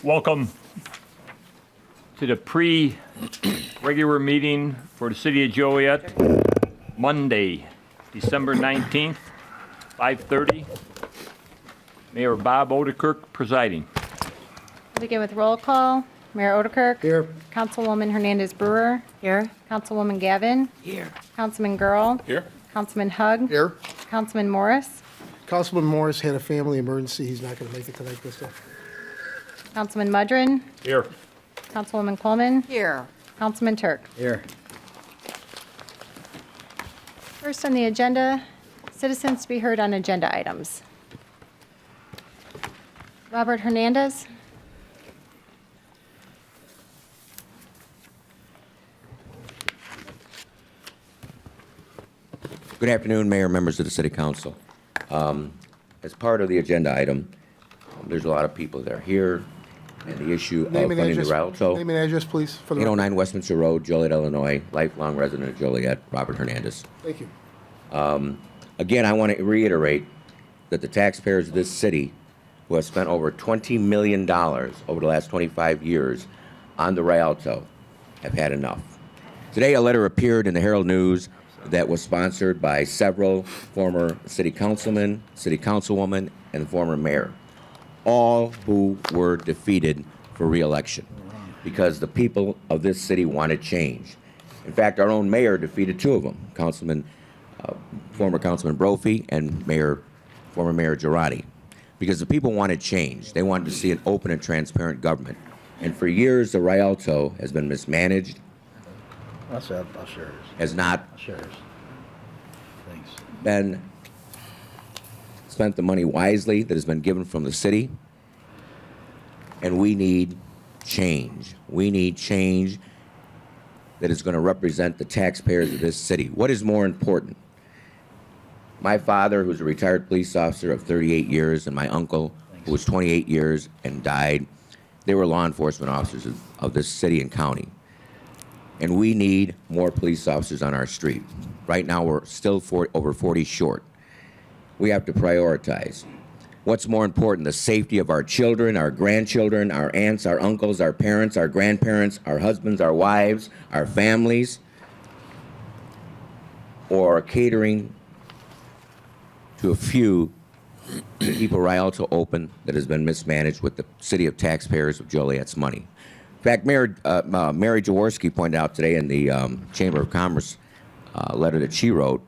Welcome to the pre-regular meeting for the City of Joliet, Monday, December 19th, 5:30. Mayor Bob Odekirk presiding. We'll begin with roll call. Mayor Odekirk. Here. Councilwoman Hernandez Brewer. Here. Councilwoman Gavin. Here. Councilman Girl. Here. Councilman Hug. Here. Councilman Morris. Councilman Morris had a family emergency. He's not going to make it tonight, Krista. Councilman Mudrin. Here. Councilwoman Coleman. Here. Councilman Turk. Here. First on the agenda, citizens to be heard on agenda items. Robert Hernandez. Good afternoon, Mayor, members of the City Council. As part of the agenda item, there's a lot of people that are here, and the issue of Name and funding the address, Rialto, name and address, please, for the record. 809 Westminster Road, Joliet, Illinois, lifelong resident of Joliet, Robert Hernandez. Thank you. Again, I want to reiterate that the taxpayers of this city, who have spent over $20 million over the last 25 years on the Rialto, have had enough. Today, a letter appeared in the Herald News that was sponsored by several former city councilmen, city councilwoman, and former mayor, all who were defeated for re-election because the people of this city wanted change. In fact, our own mayor defeated two of them, former Councilman Brophy and former Mayor Girardi, because the people wanted change. They wanted to see an open and transparent government. And for years, the Rialto has been mismanaged, I'll share it. has not I'll share it. Thanks. been spent the money wisely that has been given from the city, and we need change. We need change that is going to represent the taxpayers of this city. What is more important? My father, who's a retired police officer of 38 years, and my uncle, who was 28 years and died, they were law enforcement officers of this city and county. And we need more police officers on our street. Right now, we're still over 40 short. We have to prioritize. What's more important, the safety of our children, our grandchildren, our aunts, our uncles, our parents, our grandparents, our husbands, our wives, our families, or catering to a few to keep a Rialto open that has been mismanaged with the city of taxpayers of Joliet's money? In fact, Mary Jaworski pointed out today in the Chamber of Commerce letter that she wrote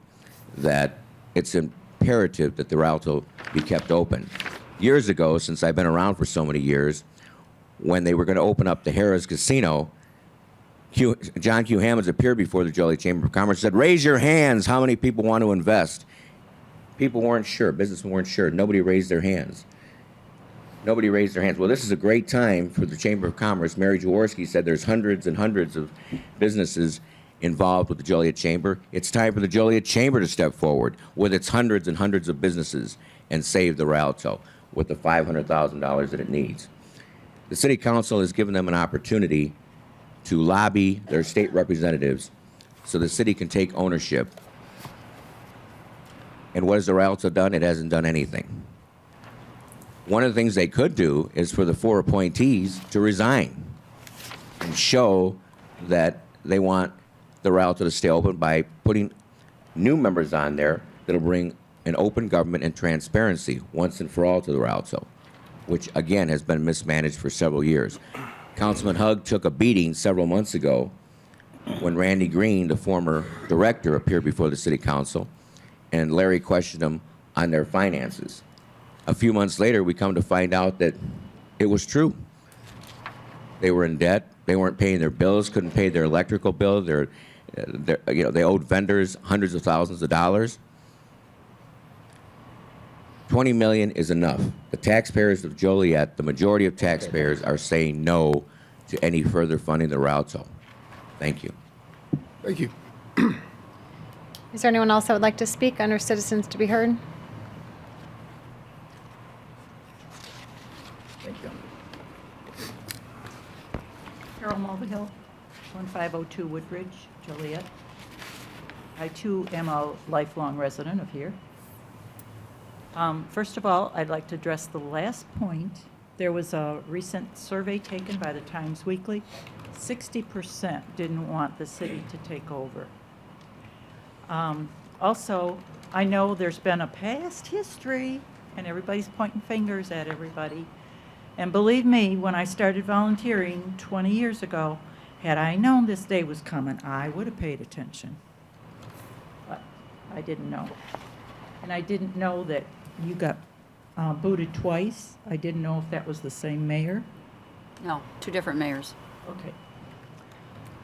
that it's imperative that the Rialto be kept open. Years ago, since I've been around for so many years, when they were going to open up the Harrah's Casino, John Q. Hammonds appeared before the Joliet Chamber of Commerce and said, "Raise your hands, how many people want to invest?" People weren't sure, businessmen weren't sure, nobody raised their hands. Nobody raised their hands. Well, this is a great time for the Chamber of Commerce. Mary Jaworski said there's hundreds and hundreds of businesses involved with the Joliet Chamber. It's time for the Joliet Chamber to step forward with its hundreds and hundreds of businesses and save the Rialto with the $500,000 that it needs. The City Council has given them an opportunity to lobby their state representatives so the city can take ownership. And what has the Rialto done? It hasn't done anything. One of the things they could do is for the four appointees to resign and show that they want the Rialto to stay open by putting new members on there that'll bring an open government and transparency once and for all to the Rialto, which again has been mismanaged for several years. Councilman Hug took a beating several months ago when Randy Green, the former director, appeared before the City Council, and Larry questioned him on their finances. A few months later, we come to find out that it was true. They were in debt. They weren't paying their bills, couldn't pay their electrical bill. They owed vendors hundreds of thousands of dollars. $20 million is enough. The taxpayers of Joliet, the majority of taxpayers, are saying no to any further funding the Rialto. Thank you. Thank you. Is there anyone else that would like to speak under citizens to be heard? Thank you. Carol Mulvihill, 1502 Woodbridge, Joliet. I too am a lifelong resident of here. First of all, I'd like to address the last point There was a recent survey taken by the Times Weekly. 60% didn't want the city to take over. Also, I know there's been a past history, and everybody's pointing fingers at everybody. And believe me, when I started volunteering 20 years ago, had I known this day was coming, I would have paid attention. But I didn't know. And I didn't know that you got booted twice. I didn't know if that was the same mayor. No, two different mayors. Okay.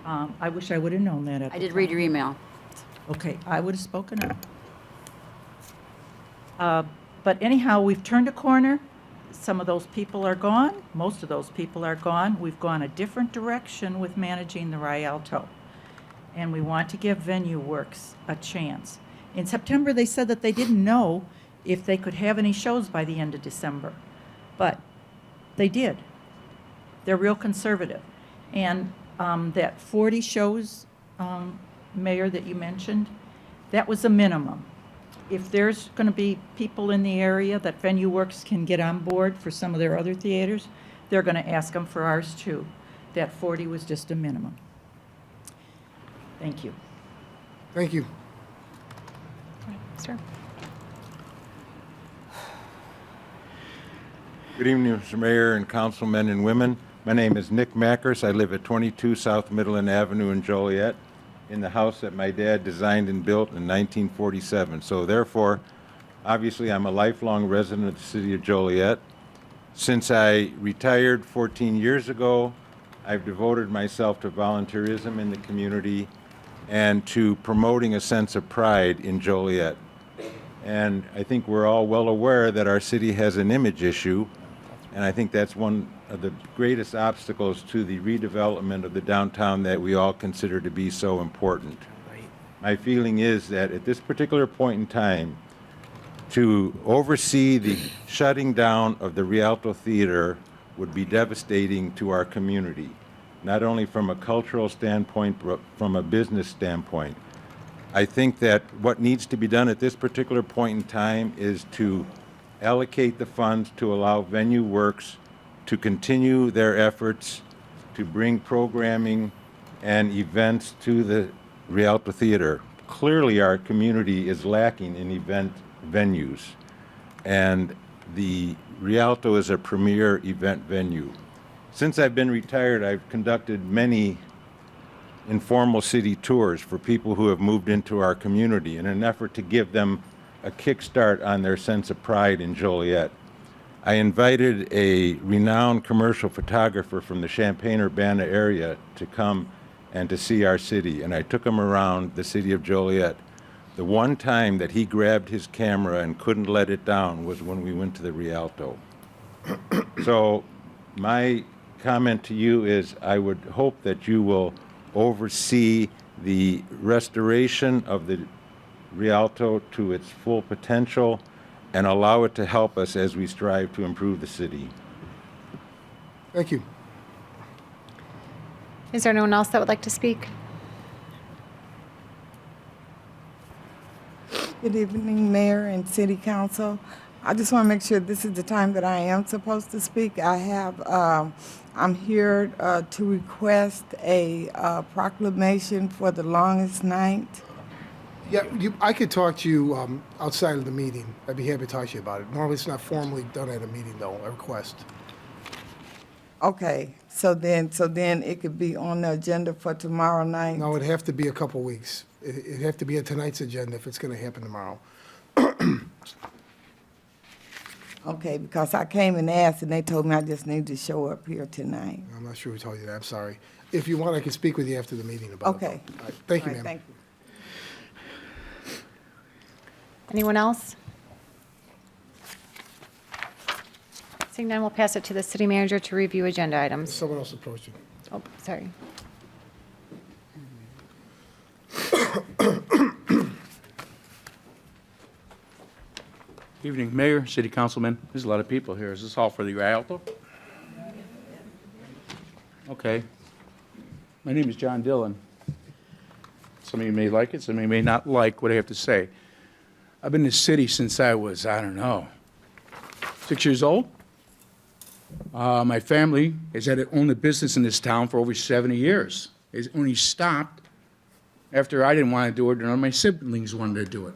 I wish I would have known that at the I did read your time. email. Okay, I would have spoken up. But anyhow, we've turned a corner. Some of those people are gone. Most of those people are gone. We've gone a different direction with managing the Rialto. And we want to give Venue Works a chance. In September, they said that they didn't know if they could have any shows by the end of December. But they did. They're real conservative. And that 40 shows, Mayor, that you mentioned, that was a minimum. If there's going to be people in the area that Venue Works can get on board for some of their other theaters, they're going to ask them for ours too. That 40 was just a minimum. Thank you. Thank you. Sir. Good evening, Mr. Mayor and councilmen and women. My name is Nick Mackers. I live at 22 South Midland Avenue in Joliet, in the house that my dad designed and built in 1947. So therefore, obviously, I'm a lifelong resident of the city of Joliet. Since I retired 14 years ago, I've devoted myself to volunteerism in the community and to promoting a sense of pride in Joliet. And I think we're all well aware that our city has an image issue, and I think that's one of the greatest obstacles to the redevelopment of the downtown that we all consider to be so important. My feeling is that at this particular point in time, to oversee the shutting down of the Rialto Theater would be devastating to our community, not only from a cultural standpoint, but from a business standpoint. I think that what needs to be done at this particular point in time is to allocate the funds to allow Venue Works to continue their efforts to bring programming and events to the Rialto Theater. Clearly, our community is lacking in event venues, and the Rialto is a premier event venue. Since I've been retired, I've conducted many informal city tours for people who have moved into our community in an effort to give them a kickstart on their sense of pride in Joliet. I invited a renowned commercial photographer from the Champaign-Urbana area to come and to see our city, and I took him around the city of Joliet. The one time that he grabbed his camera and couldn't let it down was when we went to the Rialto. So my comment to you is I would hope that you will oversee the restoration of the Rialto to its full potential and allow it to help us as we strive to improve the city. Thank you. Is there anyone else that would like to speak? Good evening, Mayor and City Council. I just want to make sure this is the time that I am supposed to speak. I'm here to request a proclamation for the longest night. Yeah, I could talk to you outside of the meeting. I'd be happy to talk to you about it. Normally, it's not formally done at a meeting, though, a request. Okay, so then it could be on the agenda for tomorrow night? No, it'd have to be a couple weeks. It'd have to be on tonight's agenda if it's going to happen tomorrow. Okay, because I came and asked, and they told me I just need to show up here tonight. I'm not sure who told you that. I'm sorry. If you want, I can speak with you after the meeting about it. Okay. All right. Thank you, All right, ma'am. thank you. Anyone else? Seeing none, we'll pass it to the city manager to review agenda items. Someone else approached you. Oh, sorry. Evening, Mayor, City Councilman. There's a lot of people here. Is this all for the Rialto? Okay. My name is John Dillon. Some of you may like it, some of you may not like what I have to say. I've been in the city since I was, 6 years old. My family has had owned a business in this town for over 70 years. It's only stopped after I didn't want to do it, and none of my siblings wanted to do it.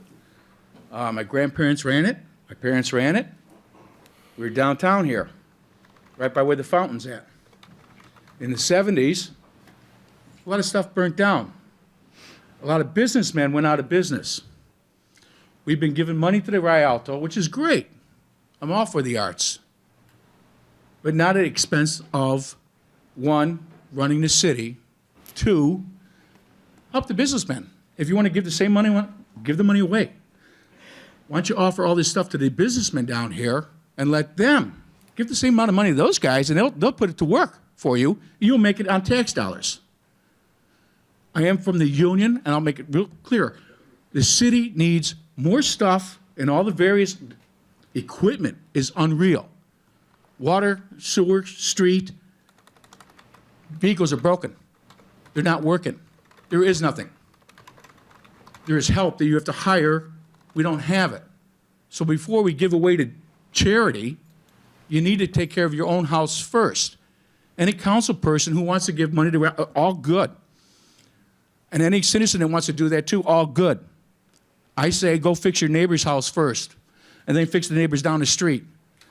My grandparents ran it. My parents ran it. We were downtown here, right by where the fountain's at. In the 70s, a lot of stuff burnt down. A lot of businessmen went out of business. We've been giving money to the Rialto, which is great. I'm all for the arts. But not at the expense of, one, running the city, two, help the businessmen. If you want to give the same money, give the money away. Why don't you offer all this stuff to the businessmen down here and let them give the same amount of money to those guys, and they'll put it to work for you. You'll make it on tax dollars. I am from the union, and I'll make it real clear. The city needs more stuff, and all the various equipment is unreal. Water, sewer, street, vehicles are broken. They're not working. There is nothing. There is help that you have to hire. We don't have it. So before we give away to charity, you need to take care of your own house first. Any council person who wants to give money to, all good. And any citizen that wants to do that too, all good. I say go fix your neighbor's house first, and then fix the neighbors down the street,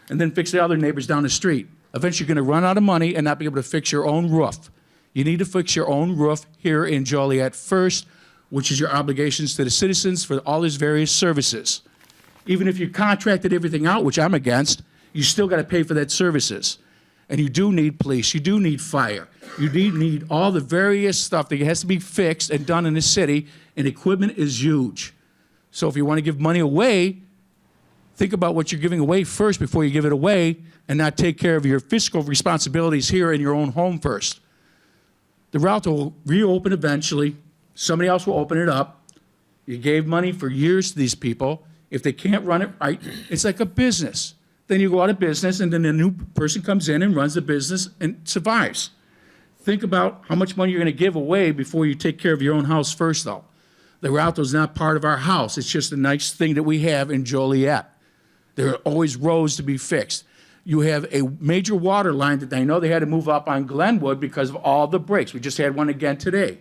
and then fix the other neighbors down the street. Eventually you're going to run out of money and not be able to fix your own roof. You need to fix your own roof here in Joliet first, which is your obligations to the citizens for all these various services. Even if you contracted everything out, which I'm against, you still got to pay for that services. And you do need police, you do need fire, you need all the various stuff that has to be fixed and done in the city, and equipment is huge. So if you want to give money away, think about what you're giving away first before you give it away, and not take care of your fiscal responsibilities here in your own home first. The Rialto will reopen eventually. Somebody else will open it up. You gave money for years to these people. If they can't run it right, it's like a business. Then you go out of business, and then a new person comes in and runs the business and survives. Think about how much money you're going to give away before you take care of your own house first, though. The Rialto is not part of our house. It's just a nice thing that we have in Joliet. There are always roads to be fixed. You have a major water line that I know they had to move up on Glenwood because of all the breaks. We just had one again today.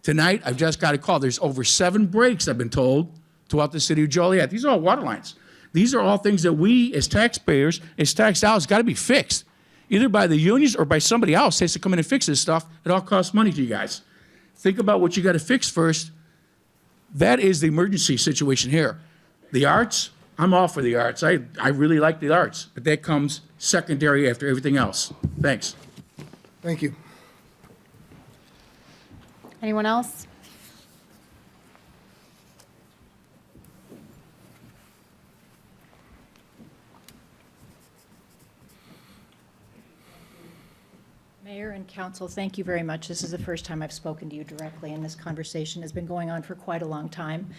Tonight, I've just got a call. There's over 7 breaks, I've been told, throughout the city of Joliet. These are all water lines. These are all things that we, as taxpayers, as tax dollars, got to be fixed, either by the unions or by somebody else has to come in and fix this stuff. It all costs money to you guys. Think about what you got to fix first. That is the emergency situation here. The arts, I'm all for the arts. I really like the arts, but that comes secondary after everything else. Thanks. Thank you. Anyone else? Mayor and council, thank you very much. This is the first time I've spoken to you directly, and this conversation has been going on for quite a long time.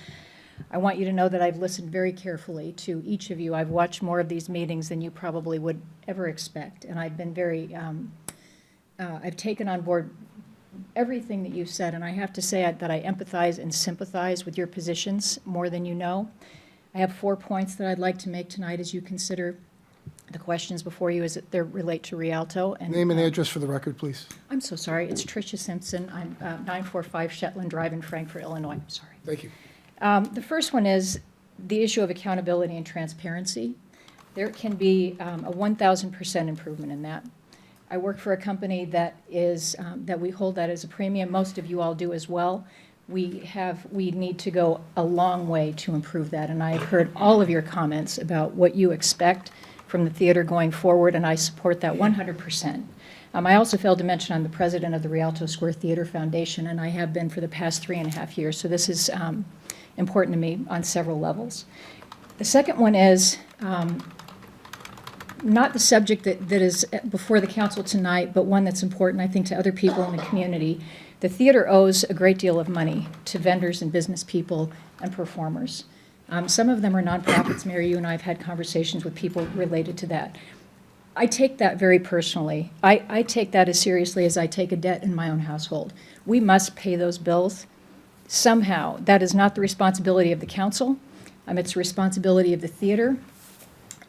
I want you to know that I've listened very carefully to each of you. I've watched more of these meetings than you probably would ever expect, and I've been very, I've taken on board everything that you've said, and I have to say that I empathize and sympathize with your positions more than you know. I have 4 points that I'd like to make tonight as you consider the questions before you as they relate to Rialto. And Name and address for the record, please. I'm so sorry. It's Tricia Simpson. I'm 945 Shetland Drive in Frankfort, Illinois. I'm sorry. Thank you. The first one is the issue of accountability and transparency. There can be a 1,000% improvement in that. I work for a company that is that we hold that as a premium. Most of you all do as well. We need to go a long way to improve that, and I've heard all of your comments about what you expect from the theater going forward, and I support that 100%. I also failed to mention I'm the president of the Rialto Square Theater Foundation, and I have been for the past 3.5 years, so this is important to me on several levels. The second one is not the subject that is before the council tonight, but one that's important, I think, to other people in the community. The theater owes a great deal of money to vendors and business people and performers. Some of them are nonprofits. Mary, you and I have had conversations with people related to that. I take that very personally. I take that as seriously as I take a debt in my own household. We must pay those bills somehow. That is not the responsibility of the council. It's the responsibility of the theater.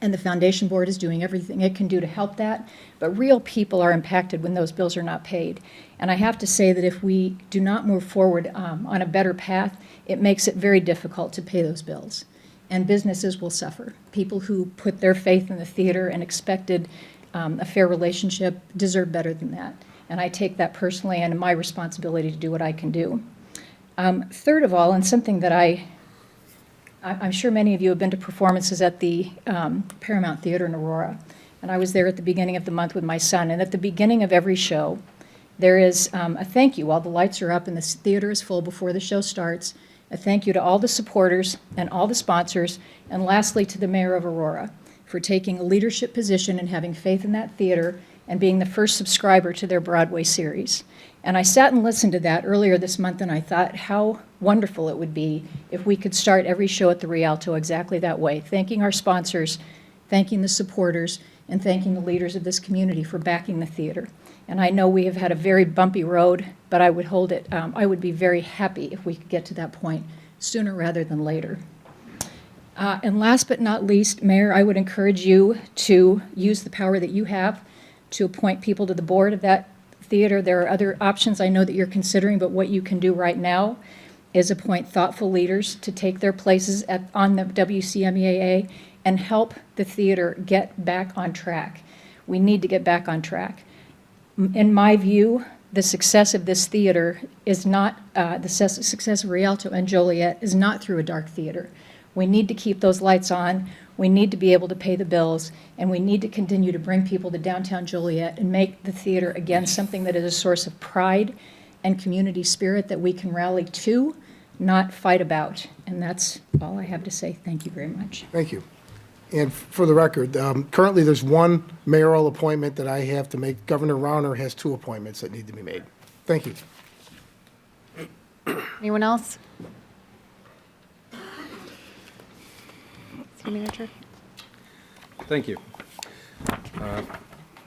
And the foundation board is doing everything it can do to help that. But real people are impacted when those bills are not paid. And I have to say that if we do not move forward on a better path, it makes it very difficult to pay those bills. And businesses will suffer. People who put their faith in the theater and expected a fair relationship deserve better than that. And I take that personally and my responsibility to do what I can do. Third of all, and something that I'm sure many of you have been to performances at the Paramount Theater in Aurora. And I was there at the beginning of the month with my son. And at the beginning of every show, there is a thank you while the lights are up and the theater is full before the show starts. A thank you to all the supporters and all the sponsors. And lastly, to the mayor of Aurora for taking a leadership position and having faith in that theater and being the first subscriber to their Broadway series. And I sat and listened to that earlier this month, and I thought how wonderful it would be if we could start every show at the Rialto exactly that way, thanking our sponsors, thanking the supporters, and thanking the leaders of this community for backing the theater. And I know we have had a very bumpy road, but I would hold it. I would be very happy if we could get to that point sooner rather than later. And last but not least, Mayor, I would encourage you to use the power that you have to appoint people to the board of that theater. There are other options I know that you're considering, but what you can do right now is appoint thoughtful leaders to take their places on the WCMEAA and help the theater get back on track. We need to get back on track. In my view, the success of this theater is not, the success of Rialto and Joliet is not through a dark theater. We need to keep those lights on. We need to be able to pay the bills, and we need to continue to bring people to downtown Joliet and make the theater, again, something that is a source of pride and community spirit that we can rally to, not fight about. And that's all I have to say. Thank you very much. Thank you. And for the record, currently there's one mayoral appointment that I have to make. Governor Rauner has 2 appointments that need to be made. Thank you. Anyone else? City Manager? Thank you.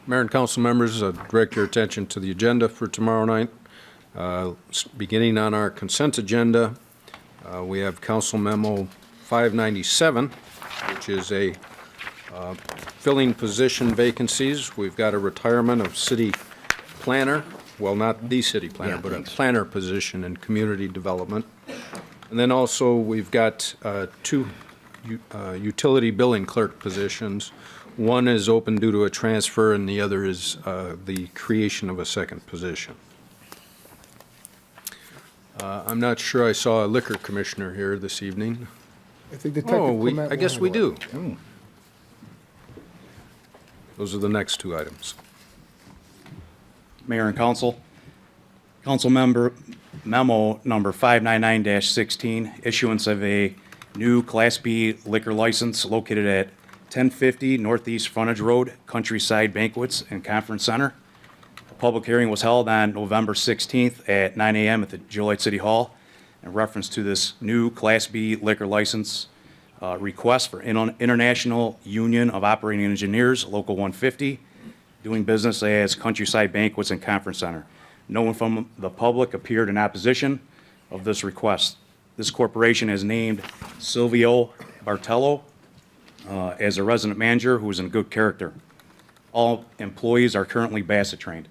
Mayor and council members, direct your attention to the agenda for tomorrow night. Beginning on our consent agenda, we have Council Memo 597, which is a filling position vacancies. We've got a retirement of city planner, well, not the city planner, but a planner position in community development. And then also we've got 2 utility billing clerk positions. One is open due to a transfer, and the other is the creation of a second position. I'm not sure I saw a liquor commissioner here this evening. I think Detective Clement I guess we wanted do. Those are the next 2 items. Mayor and Council. Council member memo number 599-16, issuance of a new Class B liquor license located at 1050 Northeast Frontage Road, Countryside Banquets and Conference Center. A public hearing was held on November 16th at 9 a.m. at the Joliet City Hall in reference to this new Class B liquor license request for International Union of Operating Engineers, Local 150, doing business as Countryside Banquets and Conference Center. No one from the public appeared in opposition of this request. This corporation has named Silvio Bartello as a resident manager who is in good character. All employees are currently Bassett trained.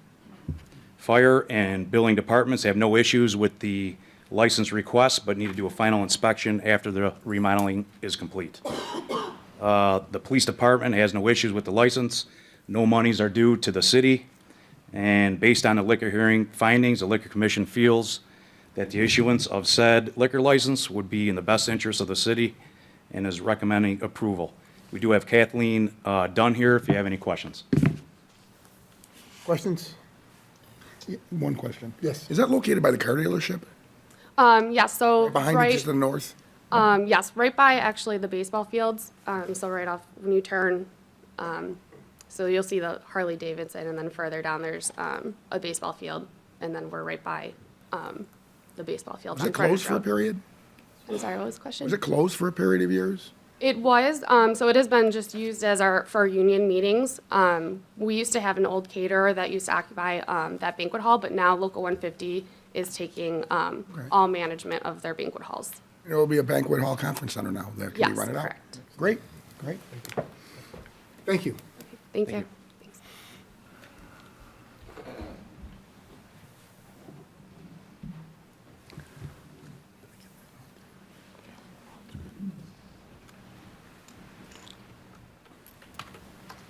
Fire and building departments have no issues with the license request, but need to do a final inspection after the remodeling is complete. The police department has no issues with the license. No monies are due to the city. And based on the liquor hearing findings, the Liquor Commission feels that the issuance of said liquor license would be in the best interest of the city and is recommending approval. We do have Kathleen Dunn here if you have any questions. Questions? One question. Yes. Is that located by the car dealership? Yes, so Behind it, just to the north? yes, right by actually the baseball fields. So right off when you turn, so you'll see the Harley Davidson, and then further down there's a baseball field, and then we're right by the baseball field. Was on it closed Frontage for a Road. period? I'm sorry, what was the question? Was it closed for a period of years? It was, so it has been just used as for union meetings. We used to have an old caterer that used to occupy that banquet hall, but now Local 150 is taking all management of their banquet halls. It will be a banquet hall conference center now. Can you Yes, run it out? correct. Great, great. Thank you. Thank you.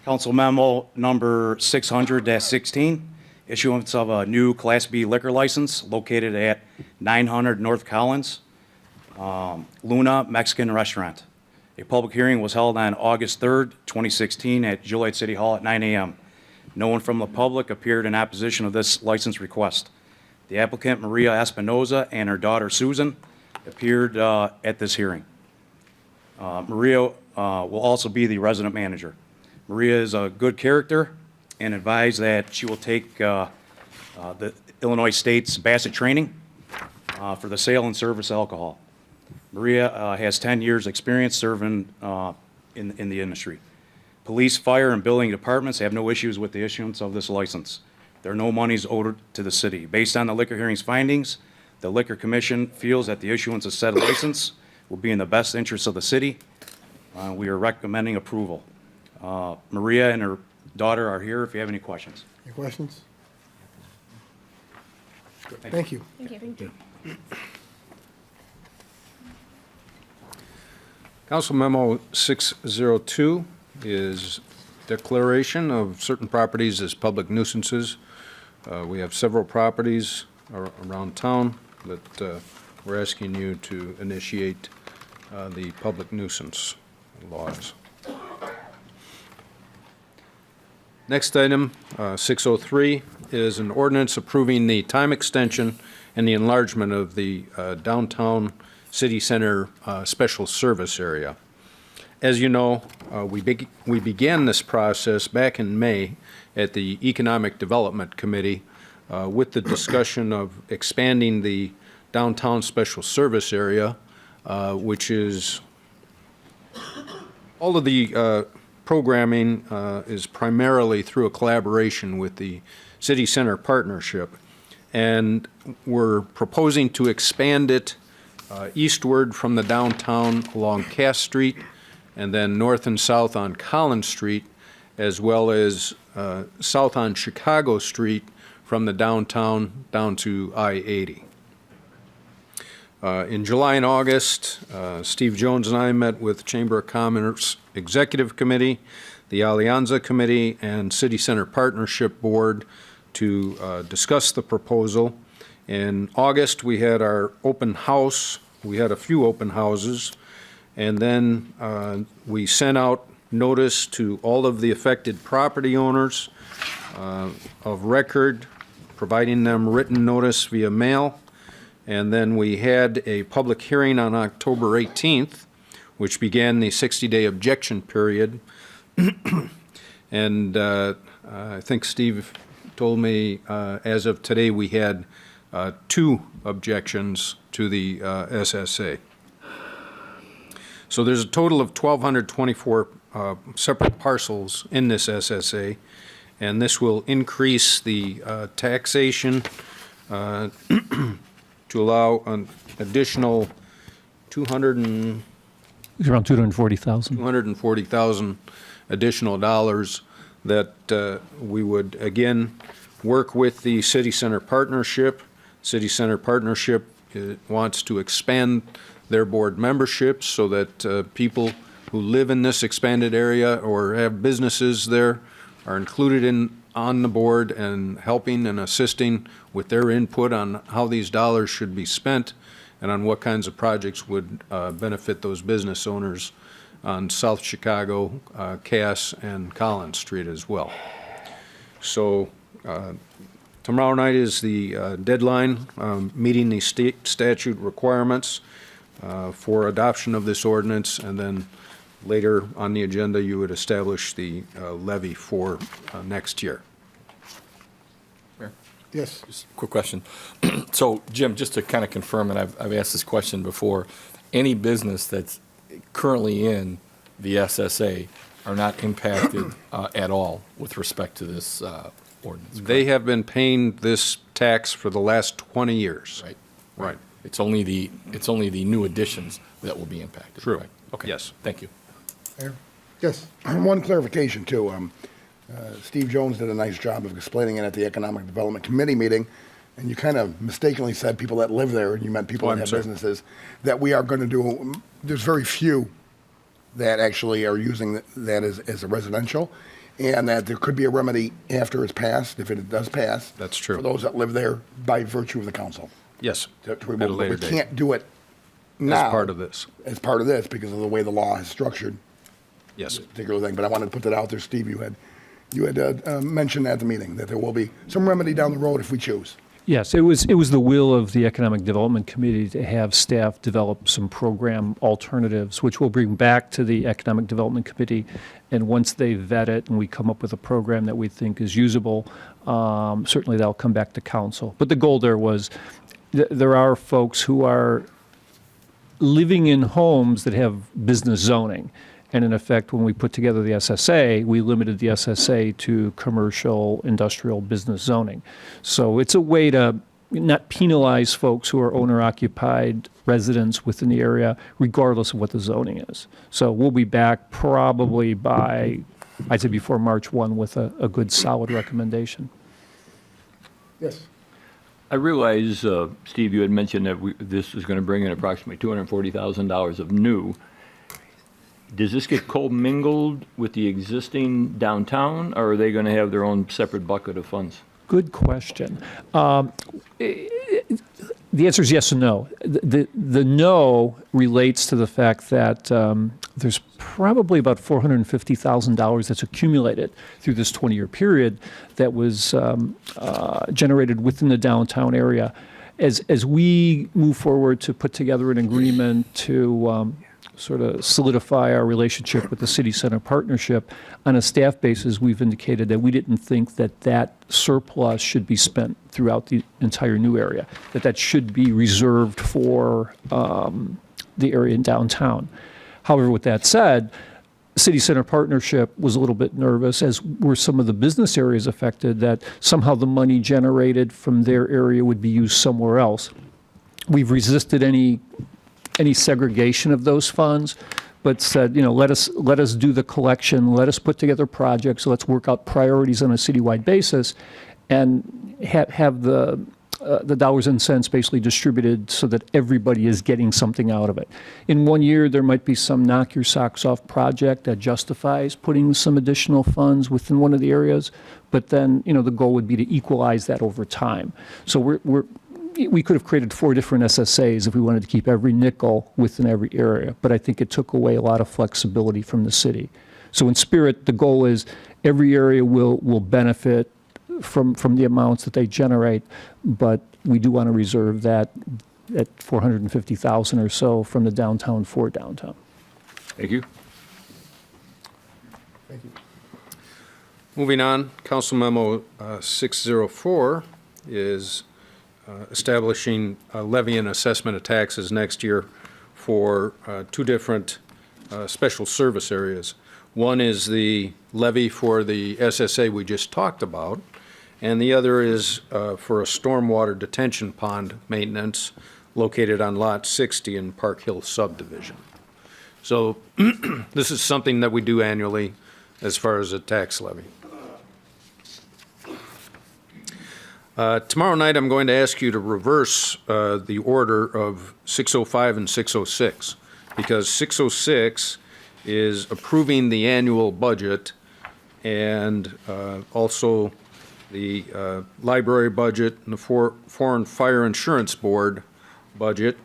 Council memo number 600-16, issuance of a new Class B liquor license located at 900 North Collins, Luna Mexican Restaurant. A public hearing was held on August 3rd, 2016 at Joliet City Hall at 9 a.m. No one from the public appeared in opposition of this license request. The applicant, Maria Espinoza, and her daughter, Susan, appeared at this hearing. Maria will also be the resident manager. Maria is a good character and advised that she will take the Illinois State's Bassett training for the sale and service of alcohol. Maria has 10 years' experience serving in the industry. Police, fire, and building departments have no issues with the issuance of this license. There are no monies owed to the city. Based on the liquor hearing's findings, the Liquor Commission feels that the issuance of said license will be in the best interest of the city. We are recommending approval. Maria and her daughter are here if you have any questions. Any questions? Thank you. Thank you. Council Memo 602 is declaration of certain properties as public nuisances. We have several properties around town that we're asking you to initiate the public nuisance laws. Next item, 603, is an ordinance approving the time extension and the enlargement of the downtown city center special service area. As you know, we began this process back in May at the Economic Development Committee with the discussion of expanding the downtown special service area, which is all of the programming is primarily through a collaboration with the City Center Partnership. And we're proposing to expand it eastward from the downtown along Cass Street and then north and south on Collins Street, as well as south on Chicago Street from the downtown down to I-80. In July and August, Steve Jones and I met with Chamber of Commerce Executive Committee, the Alianza Committee, and City Center Partnership Board to discuss the proposal. In August, we had our open house. We had a few open houses. And then we sent out notice to all of the affected property owners of record, providing them written notice via mail. And then we had a public hearing on October 18th, which began the 60-day objection period. And I think Steve told me as of today we had 2 objections to the SSA. So there's a total of 1,224 separate parcels in this SSA, and this will increase the taxation to allow an additional It's around 240,000. 240,000 additional dollars that we would, again, work with the City Center Partnership. City Center Partnership wants to expand their board memberships so that people who live in this expanded area or have businesses there are included on the board and helping and assisting with their input on how these dollars should be spent and on what kinds of projects would benefit those business owners on South Chicago, Cass, and Collins Street as well. So tomorrow night is the deadline, meeting the state statute requirements for adoption of this ordinance, and then later on the agenda you would establish the levy for next year. Yes. Just a quick question. So, Jim, just to kind of confirm, and I've asked this question before, any business that's currently in the SSA are not impacted at all with respect to this ordinance? They have been paying this tax for the last 20 years. Right. Right. It's only the new additions that will be impacted. True. Right? Okay. Yes. Thank you. Mayor? Yes. One clarification, too. Steve Jones did a nice job of explaining it at the Economic Development Committee meeting, and you kind of mistakenly said people that live there, and you meant people Oh, that I'm have sorry. businesses, that we are going to do, there's very few that actually are using that as a residential, and that there could be a remedy after it's passed, if it does pass. That's true. For those that live there by virtue of the council. Yes, To at a remove, but later we date. can't do it now. As part of this. As part of this, because of the way the law is structured. Yes. This particular thing, but I wanted to put that out there, Steve, you had mentioned at the meeting that there will be some remedy down the road if we choose. Yes, it was the will of the Economic Development Committee to have staff develop some program alternatives, which we'll bring back to the Economic Development Committee. And once they vet it and we come up with a program that we think is usable, certainly that'll come back to council. But the goal there was, there are folks who are living in homes that have business zoning. And in effect, when we put together the SSA, we limited the SSA to commercial, industrial, business zoning. So it's a way to not penalize folks who are owner-occupied residents within the area, regardless of what the zoning is. So we'll be back probably by, I'd say before March 1, with a good, solid recommendation. Yes. I realize, Steve, you had mentioned that this is going to bring in approximately $240,000 of new. Does this get co-mingled with the existing downtown, or are they going to have their own separate bucket of funds? Good question. The answer is yes and no. The no relates to the fact that there's probably about $450,000 that's accumulated through this 20-year period that was generated within the downtown area. As we move forward to put together an agreement to sort of solidify our relationship with the City Center Partnership, on a staff basis, we've indicated that we didn't think that that surplus should be spent throughout the entire new area, that should be reserved for the area in downtown. However, with that said, City Center Partnership was a little bit nervous, as were some of the business areas affected, that somehow the money generated from their area would be used somewhere else. We've resisted any segregation of those funds, but said, let us do the collection, let us put together projects, let's work out priorities on a citywide basis, and have the dollars and cents basically distributed so that everybody is getting something out of it. In 1 year, there might be some knock your socks off project that justifies putting some additional funds within one of the areas, but then, the goal would be to equalize that over time. So we could have created 4 different SSAs if we wanted to keep every nickel within every area, but I think it took away a lot of flexibility from the city. So in spirit, the goal is every area will benefit from the amounts that they generate, but we do want to reserve that at $450,000 or so from the downtown for downtown. Thank you. Thank you. Moving on, Council Memo 604 is establishing a levy and assessment of taxes next year for 2 different special service areas. One is the levy for the SSA we just talked about, and the other is for a stormwater detention pond maintenance located on Lot 60 in Park Hill subdivision. So this is something that we do annually as far as a tax levy. Tomorrow night, I'm going to ask you to reverse the order of 605 and 606, because 606 is approving the annual budget and also the library budget and the Foreign Fire Insurance Board budget,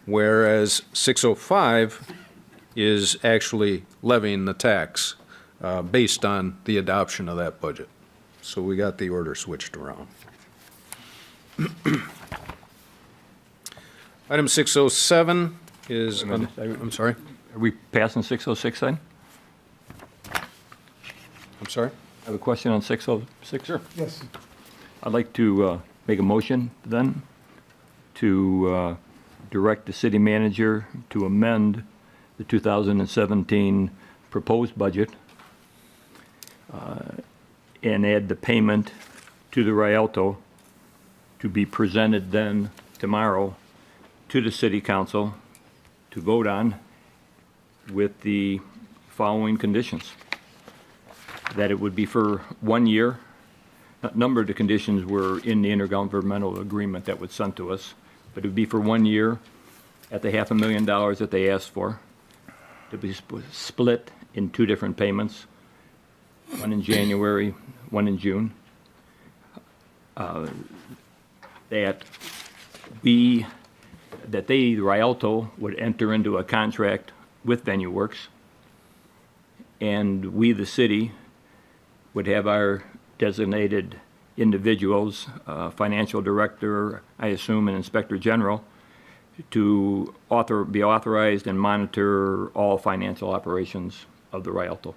whereas 605 is actually levying the tax based on the adoption of that budget. So we got the order switched around. Item 607 is, I'm sorry? Are we passing 606 then? I'm sorry? I have a question on 606. Sure. Yes. I'd like to make a motion then to direct the city manager to amend the 2017 proposed budget and add the payment to the Rialto to be presented then tomorrow to the city council to vote on, with the following conditions. That it would be for 1 year. A number of the conditions were in the intergovernmental agreement that was sent to us, but it would be for 1 year at the $500,000 that they asked for, to be split in 2 different payments, one in January, one in June. That they, Rialto, would enter into a contract with Venue Works, and we, the city, would have our designated individuals, financial director, I assume, and inspector general, to be authorized and monitor all financial operations of the Rialto.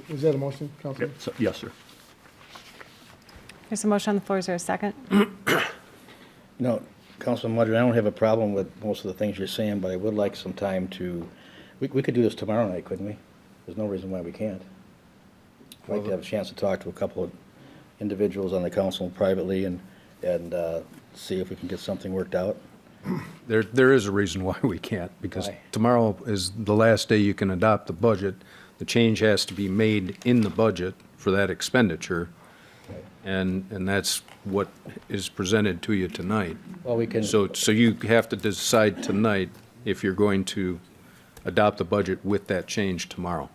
Is that a motion, Councilman? Yes, sir. There's a motion on the floor. Is there a second? No, Councilman Mudry, I don't have a problem with most of the things you're saying, but I would like some time to, we could do this tomorrow night, couldn't we? There's no reason why we can't. I'd like to have a chance to talk to a couple of individuals on the council privately and see if we can get something worked out. There is a reason why we can't, because Why? tomorrow is the last day you can adopt the budget. The change has to be made in the budget for that expenditure, and that's what is presented to you tonight. Well, we can. So you have to decide tonight if you're going to adopt the budget with that change tomorrow.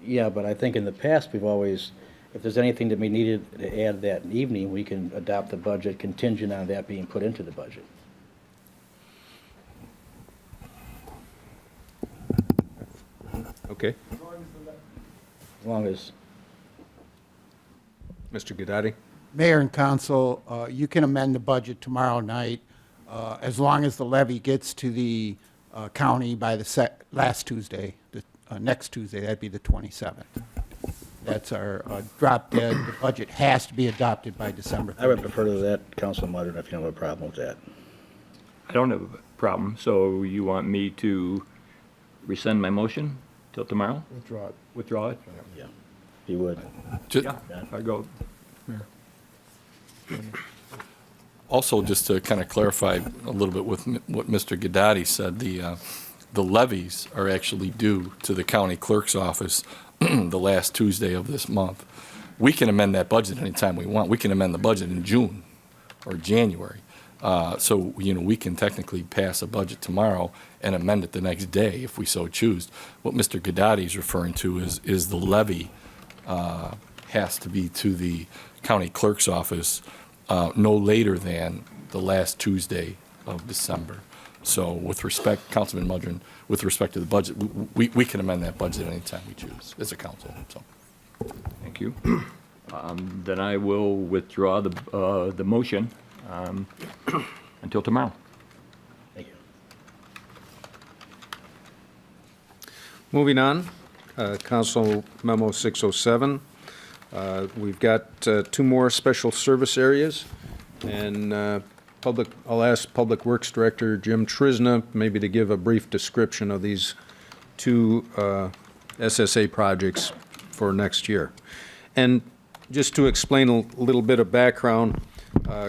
Yeah, but I think in the past, we've always, if there's anything that we needed to add that evening, we can adopt the budget contingent on that being put into the budget. Okay? As long as, Mr. Gadati? Mayor and council, you can amend the budget tomorrow night as long as the levy gets to the county by the last Tuesday, the next Tuesday, that'd be the 27th. That's our drop dead. The budget has to be adopted by December 30th. I would prefer to that, Councilman Mudry, if you don't have a problem with that. I don't have a problem, so you want me to rescind my motion till tomorrow? Withdraw it. Withdraw it? Yeah, if you would. Yeah, I go. Also, just to kind of clarify a little bit with what Mr. Gadati said, the levies are actually due to the county clerk's office the last Tuesday of this month. We can amend that budget anytime we want. We can amend the budget in June or January. So, we can technically pass a budget tomorrow and amend it the next day if we so choose. What Mr. Gadati is referring to is the levy has to be to the county clerk's office no later than the last Tuesday of December. So with respect, Councilman Mudrin, with respect to the budget, we can amend that budget anytime we choose as a council, so. Thank you. Then I will withdraw the motion until tomorrow. Thank you. Moving on, Council Memo 607. We've got 2 more special service areas, and I'll ask Public Works Director Jim Trisna maybe to give a brief description of these 2 SSA projects for next year. And just to explain a little bit of background,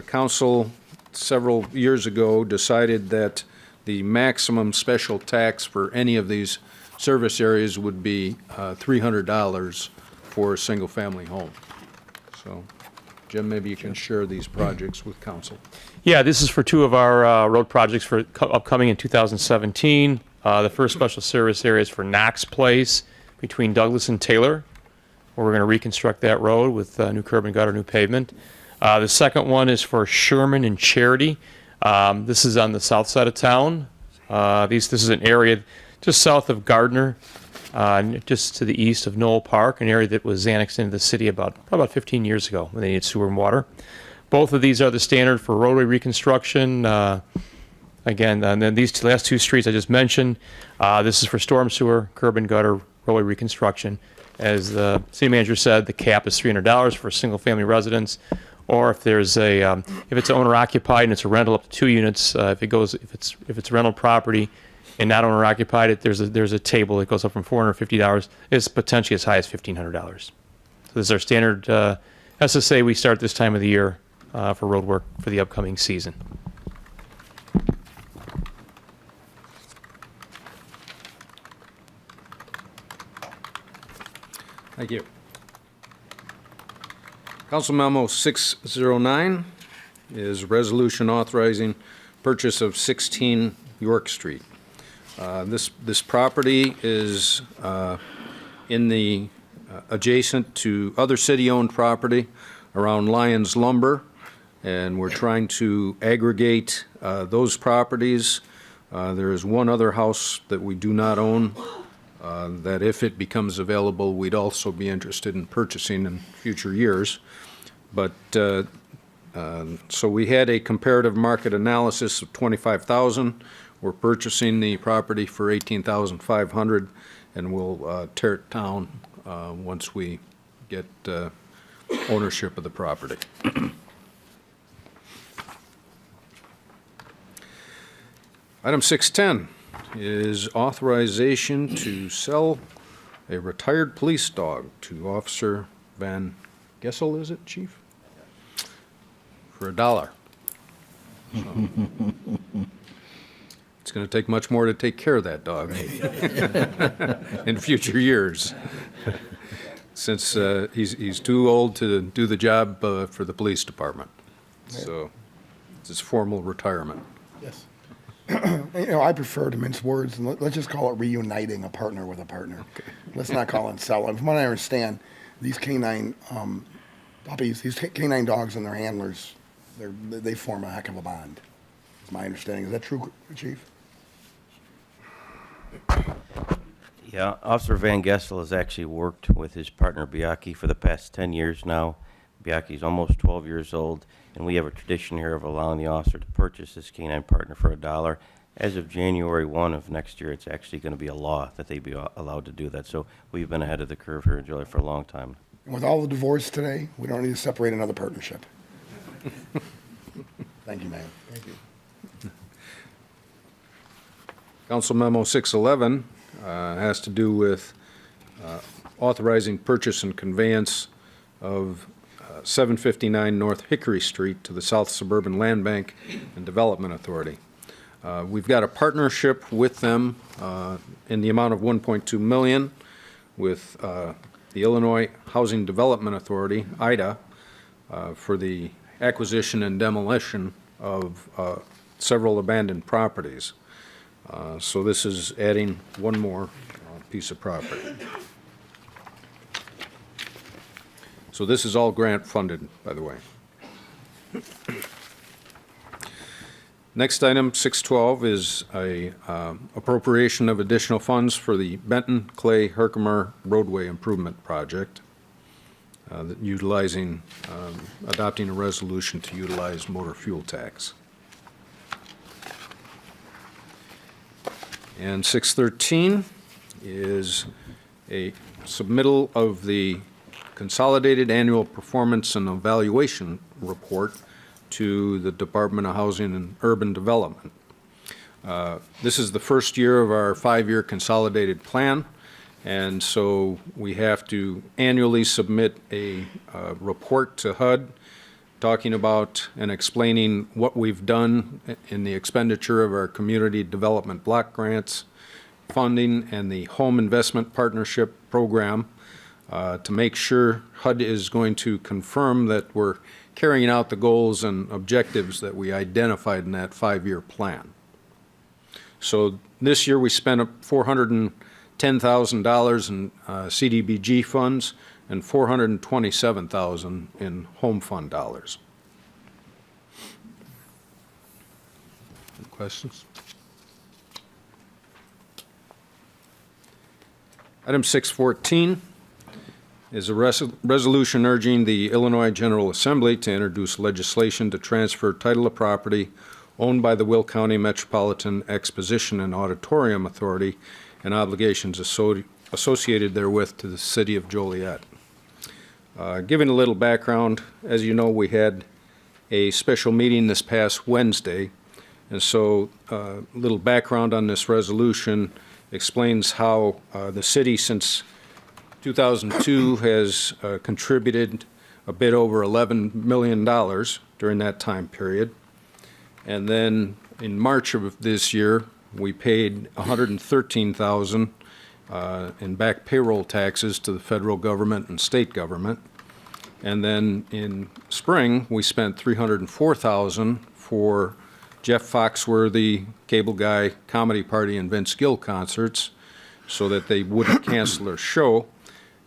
Council several years ago decided that the maximum special tax for any of these service areas would be $300 for a single-family home. So, Jim, maybe you can share these projects with council. Yeah, this is for 2 of our road projects for upcoming in 2017. The first special service area is for Knox Place between Douglas and Taylor, where we're going to reconstruct that road with new curb and gutter, new pavement. The second one is for Sherman and Charity. This is on the south side of town. This is an area just south of Gardner, just to the east of Knoll Park, an area that was annexed into the city about 15 years ago when they needed sewer and water. Both of these are the standard for roadway reconstruction. Again, and then these last 2 streets I just mentioned, this is for storm sewer, curb and gutter, roadway reconstruction. As the city manager said, the cap is $300 for single-family residents, or if there's if it's owner occupied and it's a rental up to 2 units, if it's rental property and not owner occupied, there's a table that goes up from $450. It's potentially as high as $1,500. So this is our standard SSA, we start this time of the year for road work for the upcoming season. Thank you. Council Memo 609 is resolution authorizing purchase of 16 York Street. This property is in the adjacent to other city-owned property around Lyons Lumber, and we're trying to aggregate those properties. There is one other house that we do not own that if it becomes available, we'd also be interested in purchasing in future years. But so we had a comparative market analysis of $25,000. We're purchasing the property for $18,500, and we'll tear it down once we get ownership of the property. Item 610 is authorization to sell a retired police dog to Officer Van Gessel, is it, Chief? For $1. So, it's going to take much more to take care of that dog in future years, since he's too old to do the job for the police department. So it's his formal retirement. Yes. I prefer to mince words, and let's just call it reuniting a partner with a partner. Okay. Let's not call it selling. From what I understand, these canine puppies, these canine dogs and their handlers, they form a heck of a bond. Is my understanding. Is that true, Chief? Yeah, Officer Van Gessel has actually worked with his partner Biaki for the past 10 years now. Biaki's almost 12 years old, and we have a tradition here of allowing the officer to purchase his canine partner for $1. As of January 1 of next year, it's actually going to be a law that they be allowed to do that. So we've been ahead of the curve here in Joliet for a long time. And with all the divorce today, we don't need to separate another partnership. Thank you, Mayor. Thank you. Council Memo 611 has to do with authorizing purchase and conveyance of 759 North Hickory Street to the South Suburban Land Bank and Development Authority. We've got a partnership with them in the amount of $1.2 million with the Illinois Housing Development Authority, IDA, for the acquisition and demolition of several abandoned properties. So this is adding one more piece of property. So this is all grant funded, by the way. Next item, 612, is a appropriation of additional funds for the Benton Clay Herkimer Roadway Improvement Project, utilizing, adopting a resolution to utilize motor fuel tax. And 613 is a submittal of the Consolidated Annual Performance and Evaluation Report to the Department of Housing and Urban Development. This is the first year of our 5-year consolidated plan, and so we have to annually submit a report to HUD talking about and explaining what we've done in the expenditure of our community development block grants, funding, and the home investment partnership program, to make sure HUD is going to confirm that we're carrying out the goals and objectives that we identified in that 5-year plan. So this year we spent $410,000 in CDBG funds and $427,000 in home fund dollars. Any questions? Item 614 is a resolution urging the Illinois General Assembly to introduce legislation to transfer title of property owned by the Will County Metropolitan Exposition and Auditorium Authority and obligations associated therewith to the city of Joliet. Giving a little background, as you know, we had a special meeting this past Wednesday, and so a little background on this resolution explains how the city since 2002 has contributed a bit over $11 million during that time period. And then in March of this year, we paid $113,000 in back payroll taxes to the federal government and state government. And then in spring, we spent $304,000 for Jeff Foxworthy, Cable Guy, Comedy Party, and Vince Gill concerts so that they wouldn't cancel their show.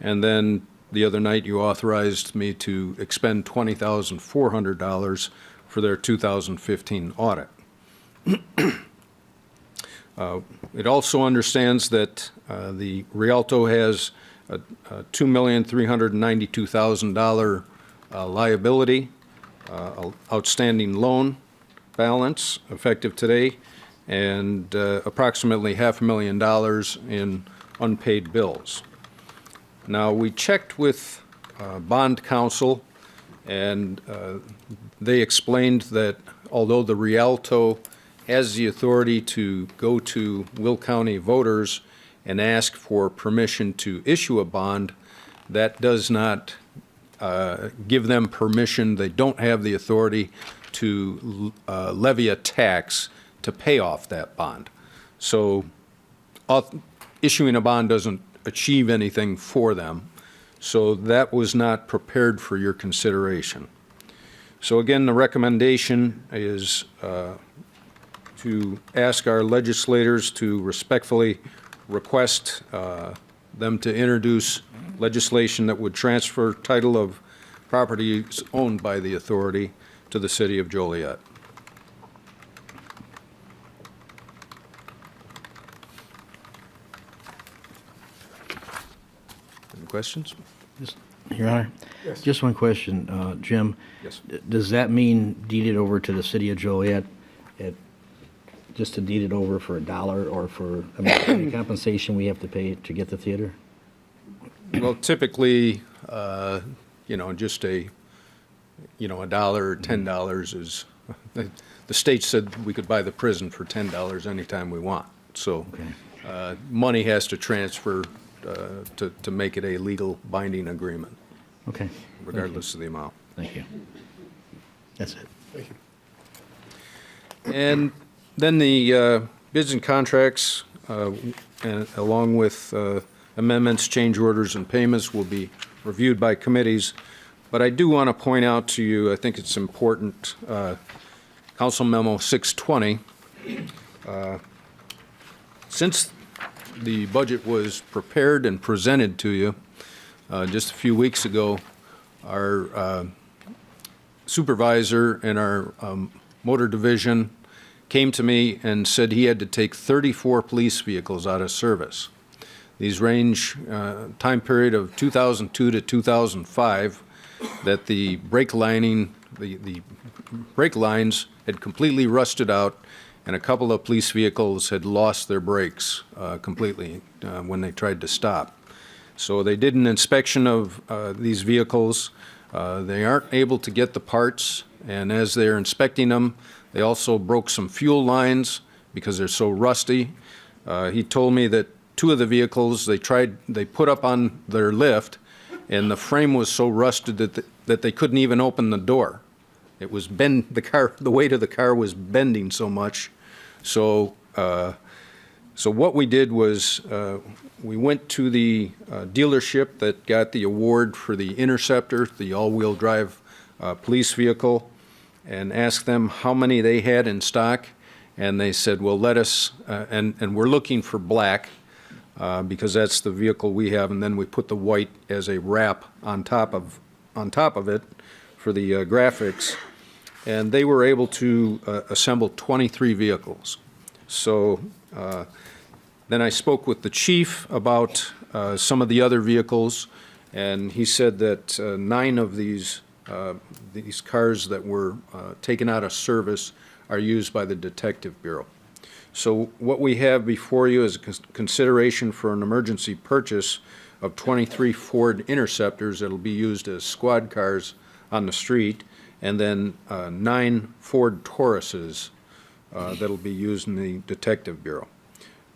And then the other night, you authorized me to expend $20,400 for their 2015 audit. It also understands that the Rialto has a $2,392,000 liability, outstanding loan balance effective today, and approximately $500,000 in unpaid bills. Now, we checked with bond counsel, and they explained that although the Rialto has the authority to go to Will County voters and ask for permission to issue a bond, that does not give them permission. They don't have the authority to levy a tax to pay off that bond. So issuing a bond doesn't achieve anything for them. So that was not prepared for your consideration. So again, the recommendation is to ask our legislators to respectfully request them to introduce legislation that would transfer title of properties owned by the authority to the city of Joliet. Any questions? Your Honor? Yes. Just one question, Jim. Yes. Does that mean deed it over to the city of Joliet, just to deed it over for $1 or for, I mean, any compensation we have to pay to get the theater? Well, typically, just $1 or $10 is, the state said we could buy the prison for $10 anytime we want. So money has to transfer to make it a legal binding agreement. Okay. Regardless of the amount. Thank you. That's it. Thank you. And then the bids and contracts, and along with amendments, change orders, and payments will be reviewed by committees. But I do want to point out to you, I think it's important, Council Memo 620, since the budget was prepared and presented to you just a few weeks ago, our supervisor in our motor division came to me and said he had to take 34 police vehicles out of service. These range time period of 2002 to 2005, that the brake lining, the brake lines had completely rusted out, and a couple of police vehicles had lost their brakes completely when they tried to stop. So they did an inspection of these vehicles. They aren't able to get the parts, and as they're inspecting them, they also broke some fuel lines because they're so rusty. He told me that 2 of the vehicles they put up on their lift, and the frame was so rusted that they couldn't even open the door. It was the weight of the car was bending so much. So what we did was we went to the dealership that got the award for the Interceptor, the all-wheel drive police vehicle, and asked them how many they had in stock. And they said, well, let us, and we're looking for black because that's the vehicle we have. And then we put the white as a wrap on top of it for the graphics. And they were able to assemble 23 vehicles. So then I spoke with the chief about some of the other vehicles, and he said that 9 of these cars that were taken out of service are used by the Detective Bureau. So what we have before you is a consideration for an emergency purchase of 23 Ford Interceptors that will be used as squad cars on the street, and then 9 Ford Tauruses that will be used in the Detective Bureau.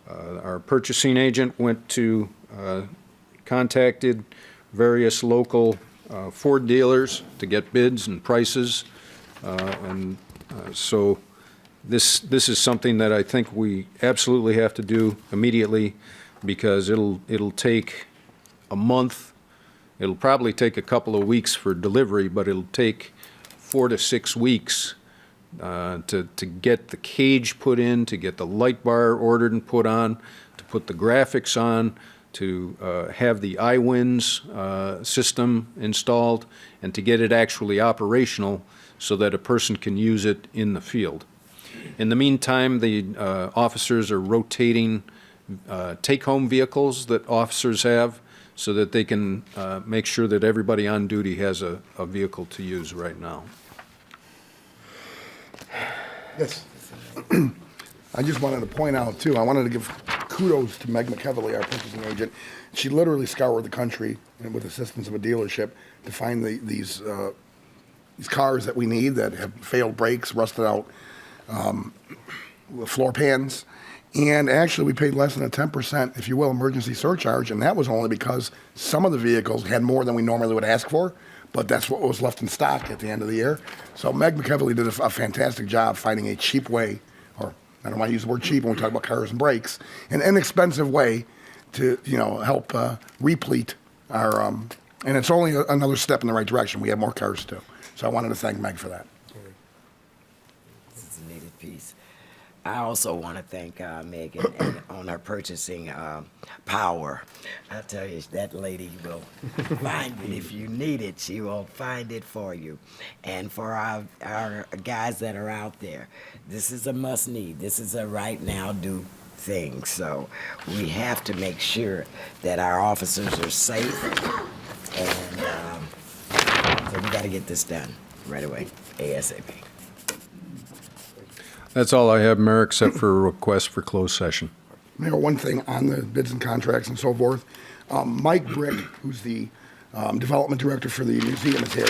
Our purchasing agent contacted various local Ford dealers to get bids and prices. So this is something that I think we absolutely have to do immediately, because it'll take a month. It'll probably take a couple of weeks for delivery, but it'll take 4 to 6 weeks to get the cage put in, to get the light bar ordered and put on, to put the graphics on, to have the iWinds system installed, and to get it actually operational so that a person can use it in the field. In the meantime, the officers are rotating take-home vehicles that officers have so that they can make sure that everybody on duty has a vehicle to use right now. Yes. I just wanted to point out, too, I wanted to give kudos to Meg McEvely, our purchasing agent. She literally scoured the country, and with assistance of a dealership, to find these cars that we need that have failed brakes, rusted out floor pans. And actually, we paid less than a 10%, if you will, emergency surcharge, and that was only because some of the vehicles had more than we normally would ask for, but that's what was left in stock at the end of the year. So Meg McEvely did a fantastic job finding a cheap way, or I don't want to use the word cheap when we talk about cars and brakes, an inexpensive way to, help replete our, and it's only another step in the right direction. We have more cars too. So I wanted to thank Meg for that. This is a needed piece. I also want to thank Megan and on her purchasing power. I tell you, that lady will find it if you need it. She will find it for you. And for our guys that are out there, this is a must need. This is a right now do thing. So we have to make sure that our officers are safe. And so we got to get this done right away, ASAP. That's all I have, Mayor, except for a request for closed session. Mayor, one thing on the bids and contracts and so forth. Mike Brick, who's the development director for the museum, is here.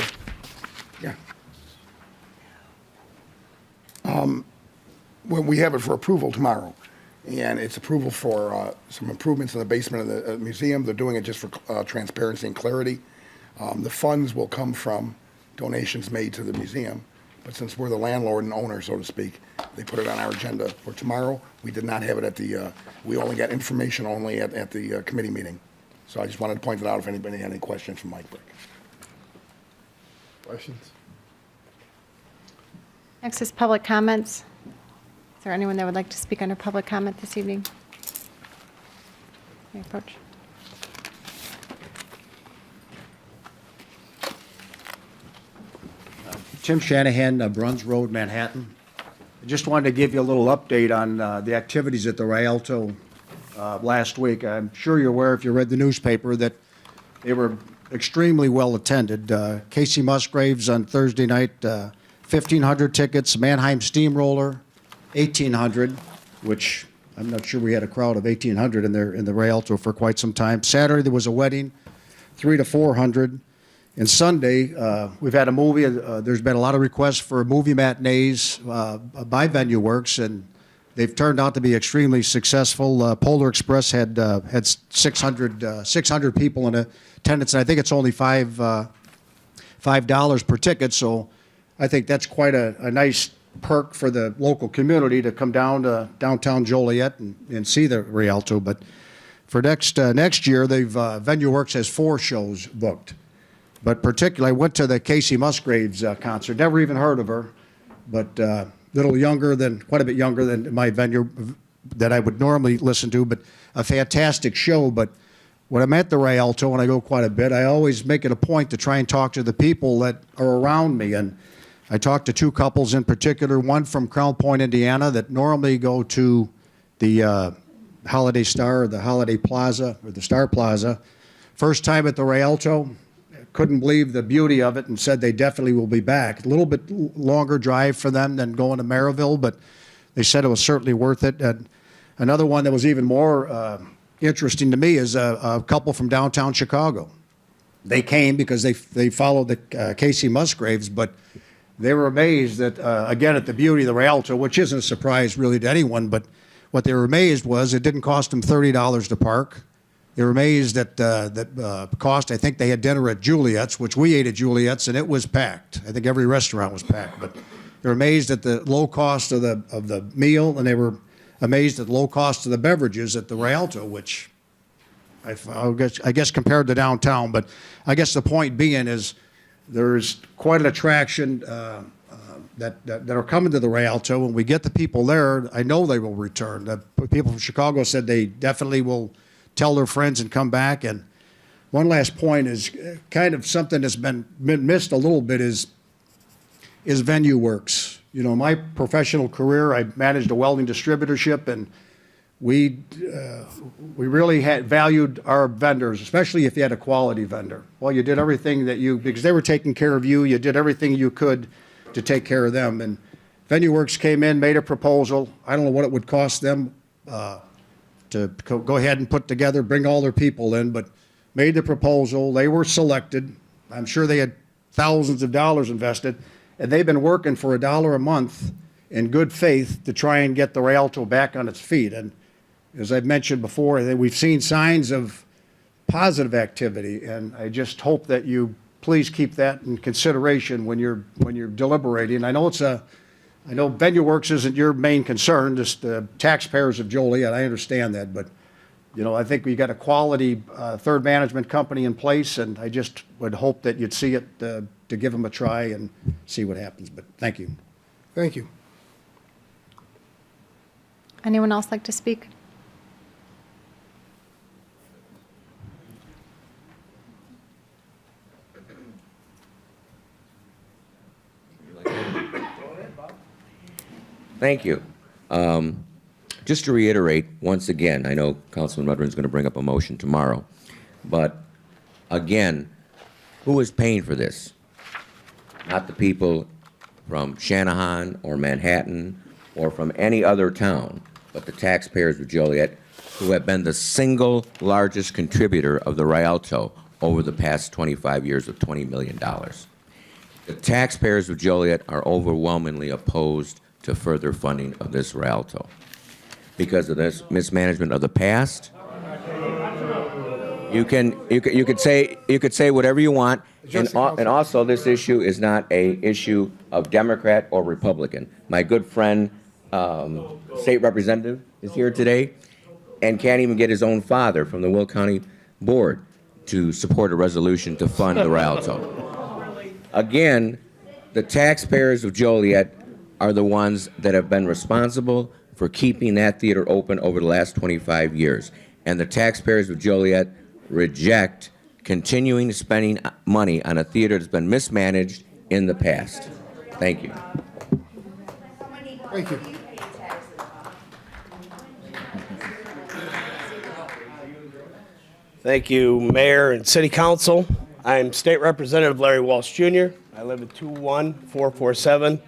Yeah. Well, we have it for approval tomorrow, and it's approval for some improvements in the basement of the museum. They're doing it just for transparency and clarity. The funds will come from donations made to the museum, but since we're the landlord and owner, so to speak, they put it on our agenda for tomorrow. We did not have it at the, we only got information only at the committee meeting. So I just wanted to point it out if anybody had any questions from Mike Brick. Questions? Next is public comments. Is there anyone that would like to speak under public comment this evening? May I approach? Tim Shanahan, Bruns Road, Manhattan. I just wanted to give you a little update on the activities at the Rialto last week. I'm sure you're aware, if you read the newspaper, that they were extremely well attended. Casey Musgraves on Thursday night, 1,500 tickets. Mannheim Steamroller, 1,800, which I'm not sure we had a crowd of 1,800 in the Rialto for quite some time. Saturday there was a wedding, 300 to 400. And Sunday, we've had a movie. There's been a lot of requests for movie matinees by Venue Works, and they've turned out to be extremely successful. Polar Express had 600 people in attendance, and I think it's only $5 per ticket. So I think that's quite a nice perk for the local community to come down to downtown Joliet and see the Rialto. But for next year, Venue Works has 4 shows booked. But particularly, I went to the Casey Musgraves concert. Never even heard of her, but quite a bit younger than my venue that I would normally listen to. But a fantastic show. But when I'm at the Rialto, and I go quite a bit, I always make it a point to try and talk to the people that are around me. And I talked to 2 couples in particular. One from Crown Point, Indiana, that normally go to the Holiday Star or the Holiday Plaza or the Star Plaza. First time at the Rialto. Couldn't believe the beauty of it and said they definitely will be back. A little bit longer drive for them than going to Maryville, but they said it was certainly worth it. And another one that was even more interesting to me is a couple from downtown Chicago. They came because they followed the Casey Musgraves, but they were amazed that, again, at the beauty of the Rialto, which isn't a surprise really to anyone, but what they were amazed was it didn't cost them $30 to park. They were amazed at that cost. I think they had dinner at Juliet's, which we ate at Juliet's, and it was packed. I think every restaurant was packed. But they were amazed at the low cost of the meal, and they were amazed at the low cost of the beverages at the Rialto, which I guess compared to downtown. But I guess the point being is there's quite an attraction that are coming to the Rialto. When we get the people there, I know they will return. The people from Chicago said they definitely will tell their friends and come back. And one last point is kind of something that's been missed a little bit is venue works. You know, my professional career, I managed a welding distributorship, and we really had valued our vendors, especially if you had a quality vendor. Well, you did everything because they were taking care of you, you did everything you could to take care of them. And Venue Works came in, made a proposal. I don't know what it would cost them to go ahead and put together, bring all their people in, but made the proposal. They were selected. I'm sure they had thousands of dollars invested, and they've been working for $1 a month in good faith to try and get the Rialto back on its feet. And as I've mentioned before, we've seen signs of positive activity, and I just hope that you please keep that in consideration when you're deliberating. I know Venue Works isn't your main concern, just the taxpayers of Joliet. I understand that, but you know, I think we got a quality third management company in place, and I just would hope that you'd see it to give them a try and see what happens. But thank you. Thank you. Anyone else like to speak? Thank you. Just to reiterate, once again, I know Councilman Mudrin's going to bring up a motion tomorrow, but again, who is paying for this? Not the people from Shanahan or Manhattan or from any other town, but the taxpayers of Joliet, who have been the single largest contributor of the Rialto over the past 25 years of $20 million. The taxpayers of Joliet are overwhelmingly opposed to further funding of this Rialto because of this mismanagement of the past. You could say whatever you want, and also this issue is not a issue of Democrat or Republican. My good friend, state representative, is here today, and can't even get his own father from the Will County Board to support a resolution to fund the Rialto. Again, the taxpayers of Joliet are the ones that have been responsible for keeping that theater open over the last 25 years. And the taxpayers of Joliet reject continuing spending money on a theater that's been mismanaged in the past. Thank you. Thank you. Thank you, Mayor and City Council. I'm State Representative Larry Walsh Jr. I live at 21447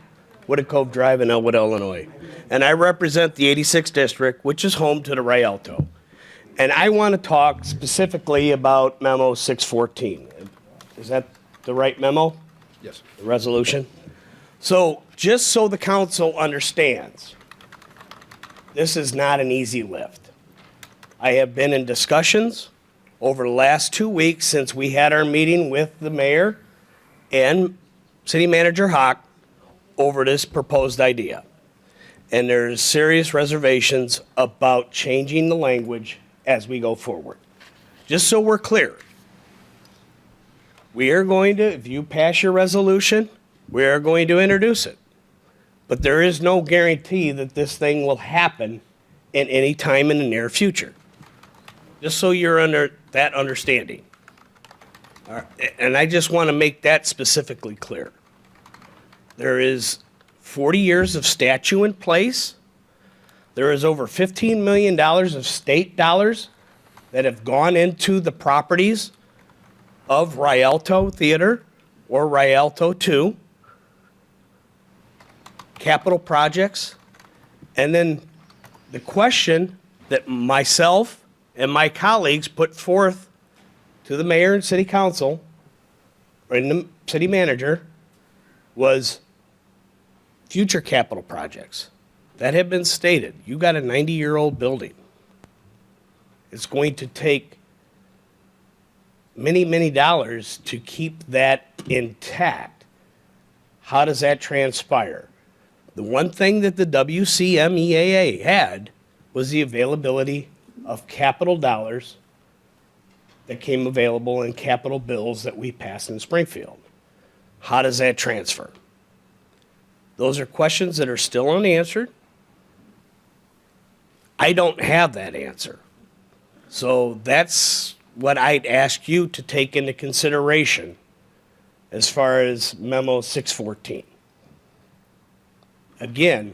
Wooded Cove Drive in Elwood, Illinois. And I represent the 86th District, which is home to the Rialto. And I want to talk specifically about Memo 614. Is that the right memo? Yes. The resolution? So, just so the council understands, this is not an easy lift. I have been in discussions over the last 2 weeks since we had our meeting with the mayor and City Manager Hawk over this proposed idea. And there's serious reservations about changing the language as we go forward. Just so we're clear, we are going to, if you pass your resolution, we are going to introduce it. But there is no guarantee that this thing will happen in any time in the near future. Just so you're under that understanding. All right. And I just want to make that specifically clear. There is 40 years of statute in place. There is over $15 million of state dollars that have gone into the properties of Rialto Theater or Rialto 2, capital projects. And then the question that myself and my colleagues put forth to the mayor and city council and the city manager was future capital projects that have been stated. You got a 90-year-old building. It's going to take many, many dollars to keep that intact. How does that transpire? The one thing that the WCMEAA had was the availability of capital dollars that came available in capital bills that we passed in Springfield. How does that transfer? Those are questions that are still unanswered. I don't have that answer. So that's what I'd ask you to take into consideration as far as Memo 614. Again,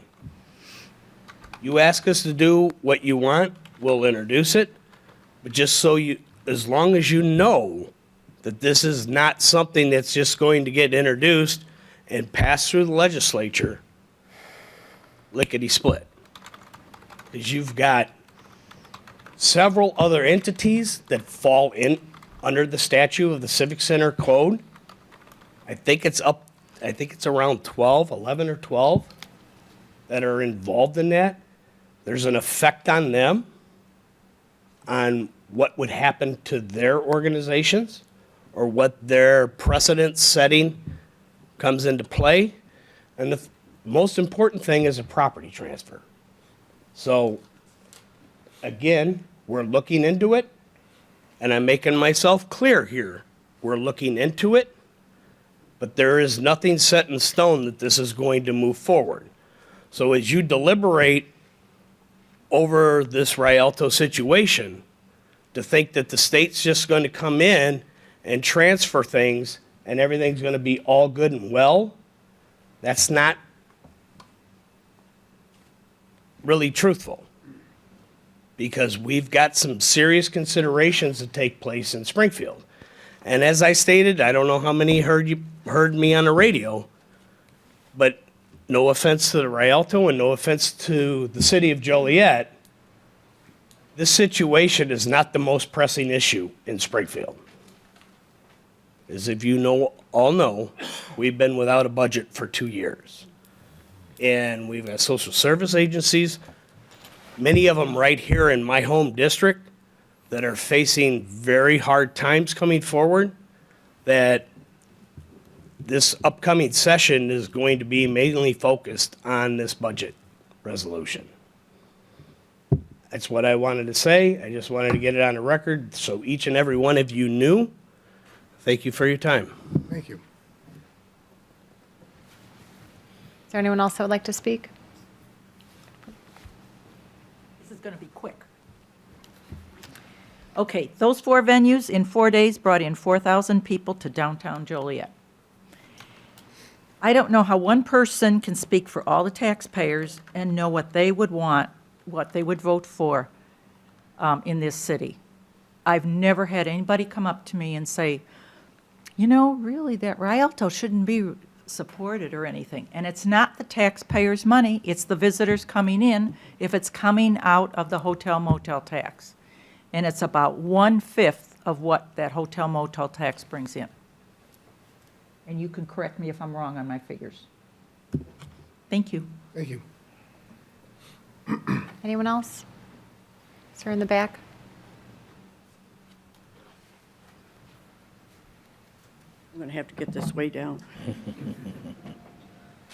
you ask us to do what you want, we'll introduce it, but just so you, as long as you know that this is not something that's just going to get introduced and pass through the legislature, lickety-split. Because you've got several other entities that fall in under the statute of the Civic Center Code. I think it's around 12, 11 or 12 that are involved in that. There's an effect on them, on what would happen to their organizations or what their precedent setting comes into play. And the most important thing is a property transfer. So again, we're looking into it, and I'm making myself clear here. We're looking into it, but there is nothing set in stone that this is going to move forward. So as you deliberate over this Rialto situation, to think that the state's just going to come in and transfer things and everything's going to be all good and well, that's not really truthful. Because we've got some serious considerations to take place in Springfield. And as I stated, I don't know how many heard me on the radio, but no offense to the Rialto and no offense to the city of Joliet, this situation is not the most pressing issue in Springfield. As if you all know, we've been without a budget for 2 years. And we've got social service agencies, many of them right here in my home district, that are facing very hard times coming forward, that this upcoming session is going to be mainly focused on this budget resolution. That's what I wanted to say. I just wanted to get it on the record so each and every one of you knew. Thank you for your time. Thank you. Is there anyone else that would like to speak? This is going to be quick. Okay, those 4 venues in 4 days brought in 4,000 people to downtown Joliet. I don't know how one person can speak for all the taxpayers and know what they would want, what they would vote for in this city. I've never had anybody come up to me and say, you know, really, that Rialto shouldn't be supported or anything. And it's not the taxpayers' money, it's the visitors coming in if it's coming out of the hotel motel tax. And it's about 1/5 of what that hotel motel tax brings in. And you can correct me if I'm wrong on my figures. Thank you. Thank you. Anyone else? Sir in the back? I'm going to have to get this way down.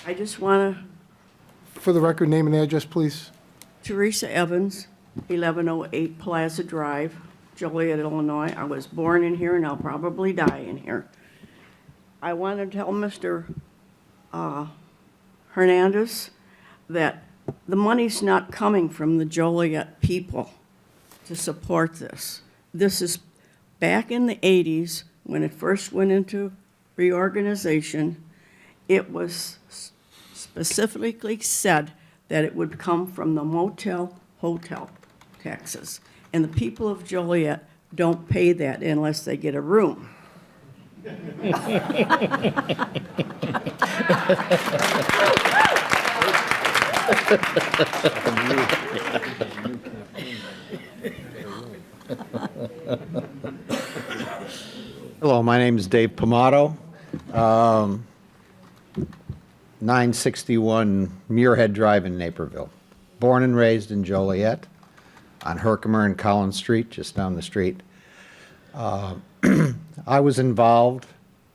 I just want For the record, name and address, please. Teresa Evans, 1108 Plaza Drive, Joliet, Illinois. I was born in here and I'll probably die in here. I want to tell Mr. Hernandez that the money's not coming from the Joliet people to support this. This is back in the 80s when it first went into reorganization. It was specifically said that it would come from the motel hotel taxes. And the people of Joliet don't pay that unless they get a room. Hello, my name is Dave Pomato, 961 Muirhead Drive in Naperville. Born and raised in Joliet on Herkimer and Collins Street, just down the street. I was involved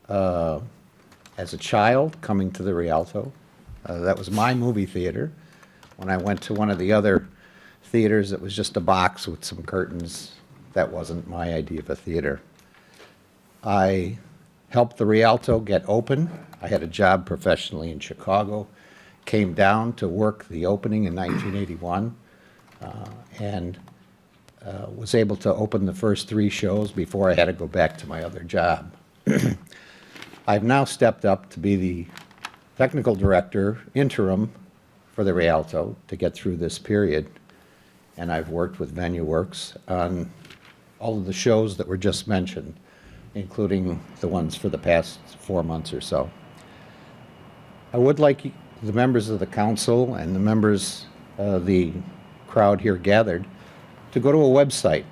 as a child coming to the Rialto. That was my movie theater. When I went to one of the other theaters, it was just a box with some curtains. That wasn't my idea of a theater. I helped the Rialto get open. I had a job professionally in Chicago, came down to work the opening in 1981, and was able to open the first 3 shows before I had to go back to my other job. I've now stepped up to be the technical director interim for the Rialto to get through this period, and I've worked with Venue Works on all of the shows that were just mentioned, including the ones for the past 4 months or so. I would like the members of the council and the members of the crowd here gathered to go to a website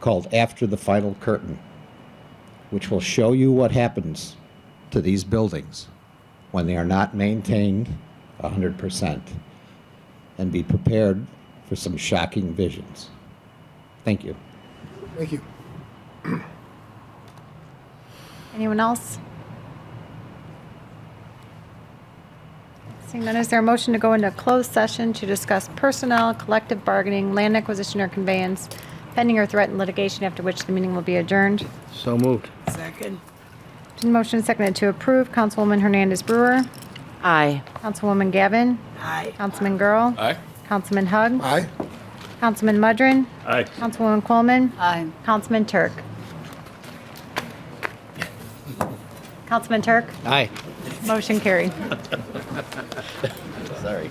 called After the Final Curtain, which will show you what happens to these buildings when they are not maintained 100%, and be prepared for some shocking visions. Thank you. Thank you. Anyone else? Seeing none, is there a motion to go into closed session to discuss personnel, collective bargaining, land acquisition or conveyance, pending or threatened litigation, after which the meeting will be adjourned? So moved. Second. Motion is seconded to approve. Councilwoman Hernandez Brewer. Aye. Councilwoman Gavin. Aye. Councilman Girl. Aye. Councilman Hug. Aye. Councilman Mudrin. Aye. Councilwoman Coleman. Aye. Councilman Turk. Councilman Turk. Aye. Motion carried. Sorry.